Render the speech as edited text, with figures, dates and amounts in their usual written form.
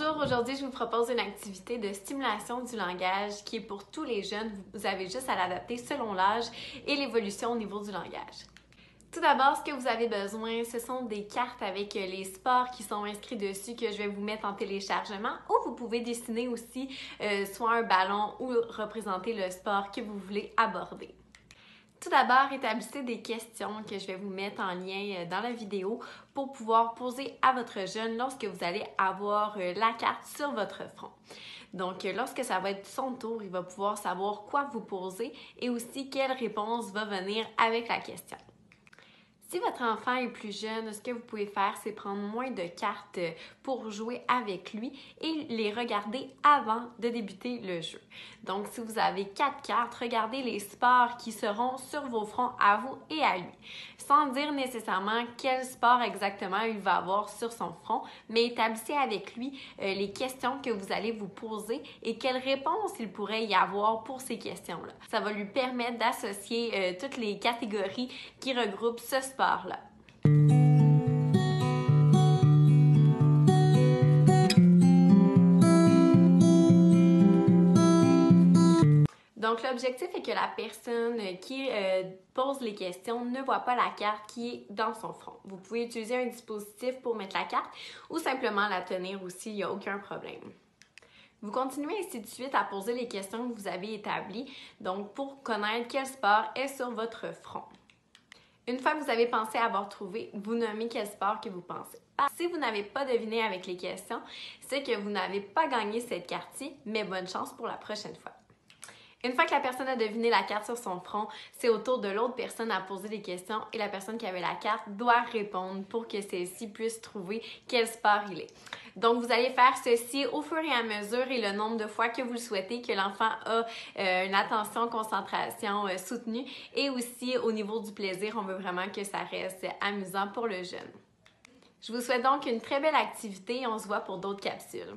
Bonjour, aujourd'hui je vous propose une activité de stimulation du langage qui est pour tous les jeunes. Vous avez juste à l'adapter selon l'âge et l'évolution au niveau du langage. Tout d'abord, ce que vous avez besoin, ce sont des cartes avec les sports qui sont inscrits dessus que je vais vous mettre en téléchargement ou vous pouvez dessiner aussi soit un ballon ou représenter le sport que vous voulez aborder. Tout d'abord, établissez des questions que je vais vous mettre en lien dans la vidéo pour pouvoir poser à votre jeune lorsque vous allez avoir la carte sur votre front. Donc, lorsque ça va être son tour, il va pouvoir savoir quoi vous poser et aussi quelle réponse va venir avec la question. Si votre enfant est plus jeune, ce que vous pouvez faire, c'est prendre moins de cartes pour jouer avec lui et les regarder avant de débuter le jeu. Donc, si vous avez 4 cartes, regardez les sports qui seront sur vos fronts à vous et à lui, sans dire nécessairement quel sport exactement il va avoir sur son front, mais établissez avec lui les questions que vous allez vous poser et quelles réponses il pourrait y avoir pour ces questions-là. Ça va lui permettre d'associer toutes les catégories qui regroupent ce sport-là. Donc, l'objectif est que la personne qui pose les questions ne voit pas la carte qui est dans son front. Vous pouvez utiliser un dispositif pour mettre la carte ou simplement la tenir aussi, il n'y a aucun problème. Vous continuez ainsi de suite à poser les questions que vous avez établies, donc pour connaître quel sport est sur votre front. Une fois que vous avez pensé avoir trouvé, vous nommez quel sport que vous pensez. Si vous n'avez pas deviné avec les questions, c'est que vous n'avez pas gagné cette carte-ci, mais bonne chance pour la prochaine fois. Une fois que la personne a deviné la carte sur son front, c'est au tour de l'autre personne à poser des questions et la personne qui avait la carte doit répondre pour que celle-ci puisse trouver quel sport il est. Donc, vous allez faire ceci au fur et à mesure et le nombre de fois que vous le souhaitez, que l'enfant a une attention, concentration soutenue et aussi au niveau du plaisir, on veut vraiment que ça reste amusant pour le jeune. Je vous souhaite donc une très belle activité et on se voit pour d'autres capsules.